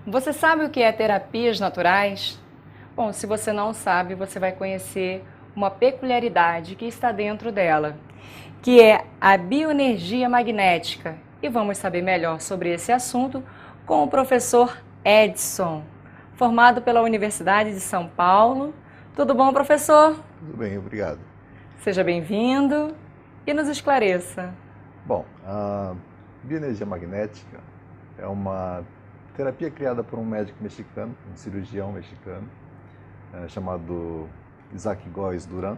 Você sabe o que é terapias naturais? Bom, se você não sabe, você vai conhecer uma peculiaridade que está dentro dela, que é a bioenergia magnética. E vamos saber melhor sobre esse assunto com o professor Edson, formado pela Universidade de São Paulo. Tudo bom, professor? Tudo bem, obrigado. Seja bem-vindo e nos esclareça. Bom, a bioenergia magnética é uma terapia criada por um médico mexicano, um cirurgião mexicano, chamado Isaac Góes Duran.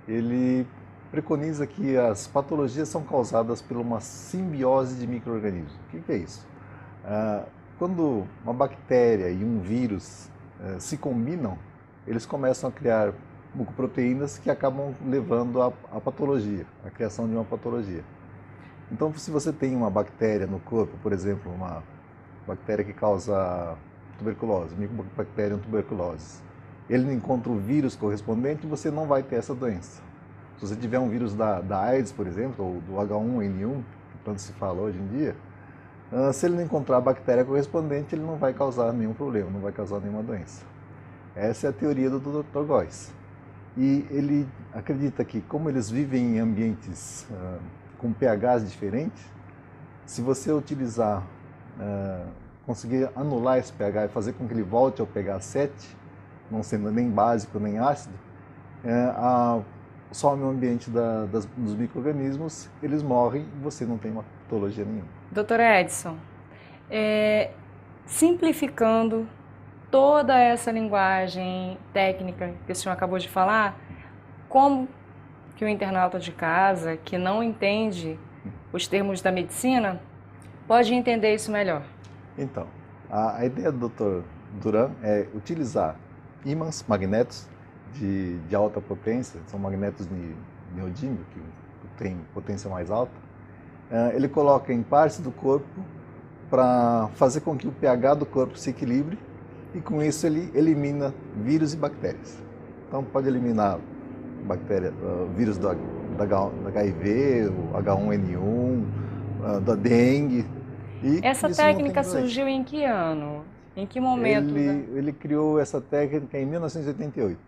Ele preconiza que as patologias são causadas por uma simbiose de micro-organismos. O que é isso? Quando uma bactéria e um vírus se combinam, eles começam a criar mucoproteínas que acabam levando à patologia, à criação de uma patologia. Então, se você tem uma bactéria no corpo, por exemplo, uma bactéria que causa tuberculose, Mycobacterium tuberculosis, ele não encontra o vírus correspondente, você não vai ter essa doença. Se você tiver um vírus da AIDS, por exemplo, ou do H1N1, que tanto se fala hoje em dia, se ele não encontrar a bactéria correspondente, ele não vai causar nenhum problema, não vai causar nenhuma doença. Essa é a teoria do Dr. Góes. E ele acredita que, como eles vivem em ambientes com pHs diferentes, se você utilizar, conseguir anular esse pH e fazer com que ele volte ao pH 7, não sendo nem básico nem ácido, só no ambiente dos micro-organismos, eles morrem e você não tem uma patologia nenhuma. Doutor Edson, simplificando toda essa linguagem técnica que o senhor acabou de falar, como que o internauta de casa, que não entende os termos da medicina, pode entender isso melhor? Então, a ideia do Dr. Duran é utilizar ímãs, magnetos de alta potência, são magnetos de neodímio, que tem potência mais alta. Ele coloca em partes do corpo para fazer com que o pH do corpo se equilibre e com isso ele elimina vírus e bactérias. Então pode eliminar vírus do HIV, o H1N1, da dengue. E essa técnica surgiu em que ano? Em que momento? Ele criou essa técnica em 1988.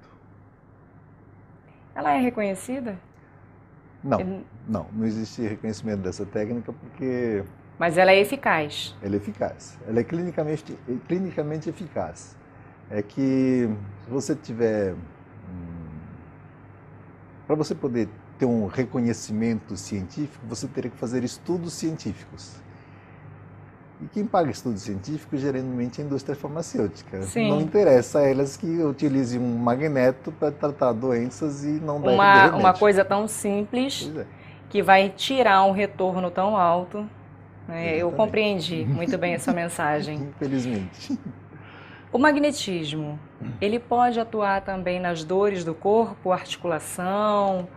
Ela é reconhecida? Não existe reconhecimento dessa técnica porque... Mas ela é eficaz? Ela é eficaz. Ela é clinicamente eficaz. É que se você tiver... Para você poder ter um reconhecimento científico, você teria que fazer estudos científicos. E quem paga estudos científicos, geralmente, é a indústria farmacêutica. Sim. Não interessa a elas que utilizem um magneto para tratar doenças e não dar remédio. Uma coisa tão simples que vai tirar um retorno tão alto. Eu compreendi muito bem essa mensagem. Infelizmente. O magnetismo, ele pode atuar também nas dores do corpo, articulação,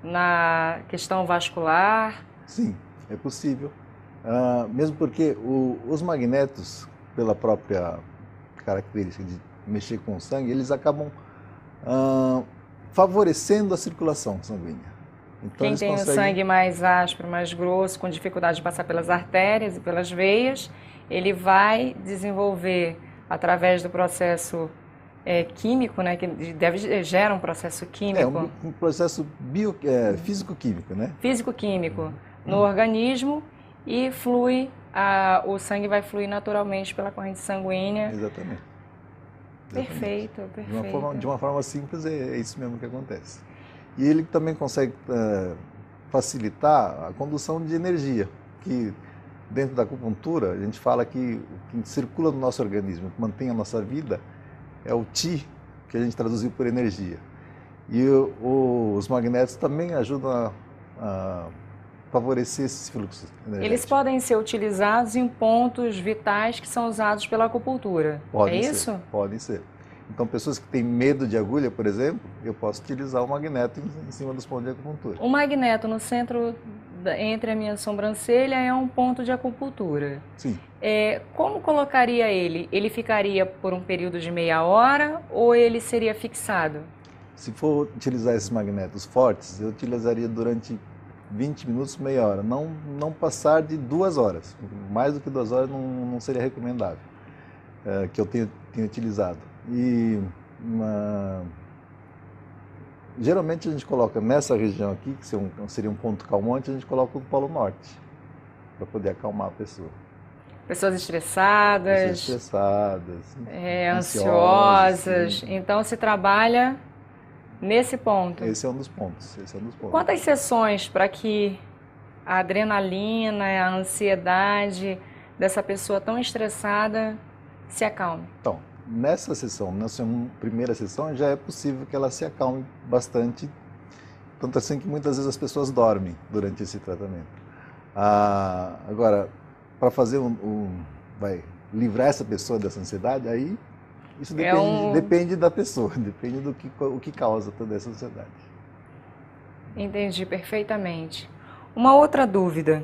na questão vascular? Sim, é possível. Mesmo porque os magnetos, pela própria característica de mexer com o sangue, eles acabam favorecendo a circulação sanguínea. Então, quem tem o sangue mais áspero, mais grosso, com dificuldade de passar pelas artérias e pelas veias, ele vai desenvolver, através do processo químico, né, que gera um processo químico. Um processo físico-químico, né? Físico-químico no organismo e flui, o sangue vai fluir naturalmente pela corrente sanguínea. Exatamente. Perfeito. De uma forma simples, é isso mesmo que acontece. E ele também consegue facilitar a condução de energia, que dentro da acupuntura a gente fala que o que circula no nosso organismo, que mantém a nossa vida, é o Qi, que a gente traduziu por energia. E os magnetos também ajudam a favorecer esses fluxos energéticos. Eles podem ser utilizados em pontos vitais que são usados pela acupuntura, isso? Podem ser. Então, pessoas que têm medo de agulha, por exemplo, eu posso utilizar o magneto em cima dos pontos de acupuntura. O magneto no centro, entre a minha sobrancelha, é um ponto de acupuntura. Sim. Como colocaria ele? Ele ficaria por um período de meia hora ou ele seria fixado? Se for utilizar esses magnetos fortes, eu utilizaria durante 20 minutos, meia hora. Não passar de 2 horas. Mais do que 2 horas não seria recomendável, que eu tenho utilizado. E geralmente a gente coloca nessa região aqui, que seria um ponto calmante, a gente coloca o Polo Norte, para poder acalmar a pessoa. Pessoas estressadas, ansiosas. Então se trabalha nesse ponto. Esse é um dos pontos. Quantas sessões para que a adrenalina, a ansiedade dessa pessoa tão estressada se acalme? Então, nessa primeira sessão, já é possível que ela se acalme bastante, tanto assim que muitas vezes as pessoas dormem durante esse tratamento. Agora, para fazer livrar essa pessoa dessa ansiedade, aí isso depende da pessoa, depende do que causa toda essa ansiedade. Entendi perfeitamente. Uma outra dúvida,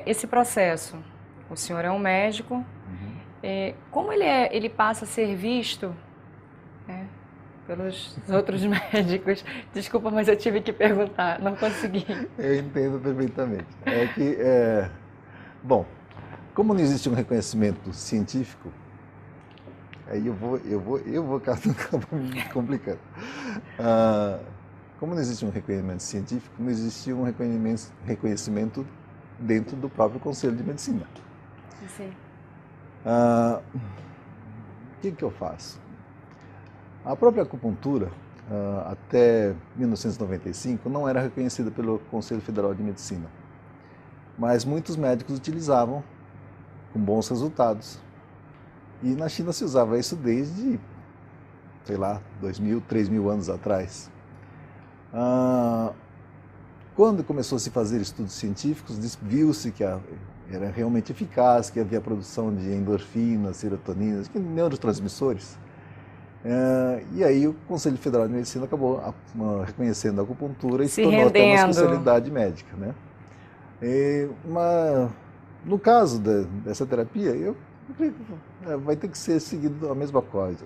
esse processo, o senhor é um médico, como ele passa a ser visto pelos outros médicos? Desculpa, mas eu tive que perguntar, não consegui. Eu entendo perfeitamente. Bom, como não existe um reconhecimento científico, aí eu vou acabar me complicando. Como não existe um reconhecimento científico, não existe um reconhecimento dentro do próprio Conselho de Medicina. Sim. O que eu faço? A própria acupuntura, até 1995, não era reconhecida pelo Conselho Federal de Medicina. Mas muitos médicos utilizavam com bons resultados. E na China se usava isso desde, 2.000, 3.000 anos atrás. Quando começou a se fazer estudos científicos, viu-se que era realmente eficaz, que havia produção de endorfinas, serotoninas, neurotransmissores. E aí o Conselho Federal de Medicina acabou reconhecendo a acupuntura e se tornou até uma especialidade médica, né? No caso dessa terapia, vai ter que ser seguido a mesma coisa.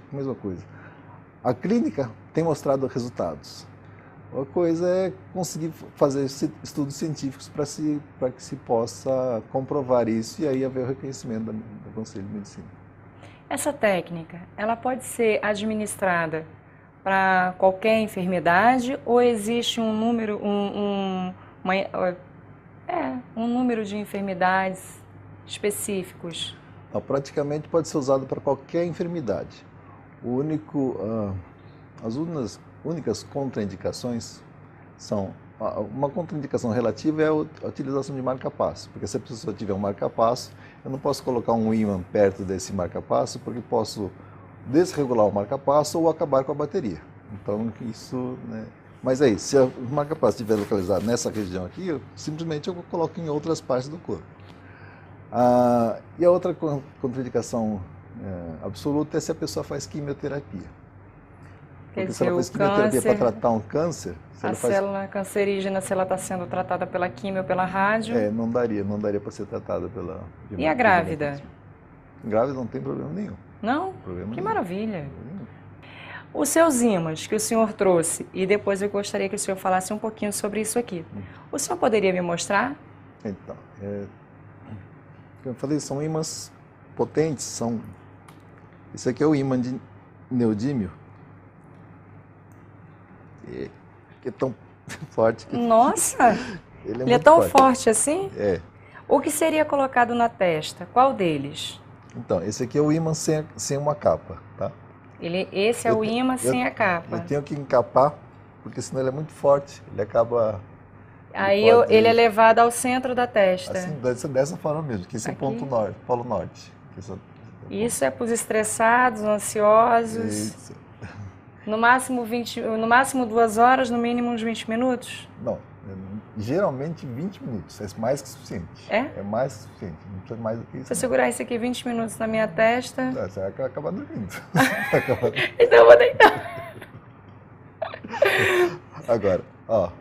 A clínica tem mostrado resultados. A coisa é conseguir fazer estudos científicos para que se possa comprovar isso e aí haver o reconhecimento do Conselho de Medicina. Essa técnica, ela pode ser administrada para qualquer enfermidade ou existe um número, um número de enfermidades específicos? Não, praticamente pode ser usado para qualquer enfermidade. As únicas contraindicações são... Uma contraindicação relativa é a utilização de marca-passo, porque se a pessoa tiver um marca-passo, eu não posso colocar um ímã perto desse marca-passo, porque posso desregular o marca-passo ou acabar com a bateria. Então, isso... Né? Mas aí, se o marca-passo estiver localizado nessa região aqui, simplesmente eu coloco em outras partes do corpo. E a outra contraindicação absoluta é se a pessoa faz quimioterapia. Porque se ela faz quimioterapia para tratar um câncer... Célula cancerígena, se ela está sendo tratada pela quimio ou pela rádio... não daria para ser tratada pela... E a grávida? Grávida não tem problema nenhum. Não? Que maravilha! Os seus ímãs que o senhor trouxe, e depois eu gostaria que o senhor falasse um pouquinho sobre isso aqui. O senhor poderia me mostrar? Então, eu falei, são ímãs potentes, esse aqui é o ímã de neodímio, que é tão forte que... Nossa! Ele é tão forte assim? É. O que seria colocado na testa? Qual deles? Então, esse aqui é o ímã sem uma capa, tá? Esse é o ímã sem a capa. Eu tenho que encapar, porque senão ele é muito forte, ele acaba... Aí ele é levado ao centro da testa. Assim, dessa forma mesmo, que esse é o polo norte. Isso é para os estressados, ansiosos. Isso. No máximo 2 horas, no mínimo uns 20 minutos? Não, geralmente 20 minutos, é mais que suficiente. É mais que suficiente, não precisa mais do que isso. Se eu segurar isso aqui 20 minutos na minha testa... Você vai acabar dormindo. Então eu vou deitar. Agora, ó.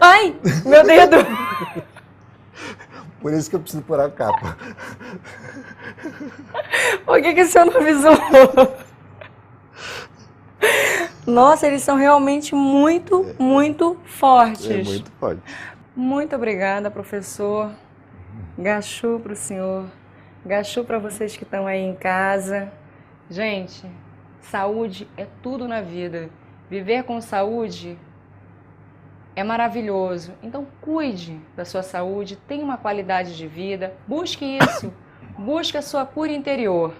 Ai, meu dedo! Por isso que eu preciso pôr a capa. Por que o senhor não avisou? Nossa, eles são realmente muito fortes. É muito forte. Muito obrigada, professor. Gachô para o senhor. Gachô para vocês que estão aí em casa. Gente, saúde é tudo na vida. Viver com saúde é maravilhoso. Então, cuide da sua saúde, tenha uma qualidade de vida, busque isso, busque a sua cura interior.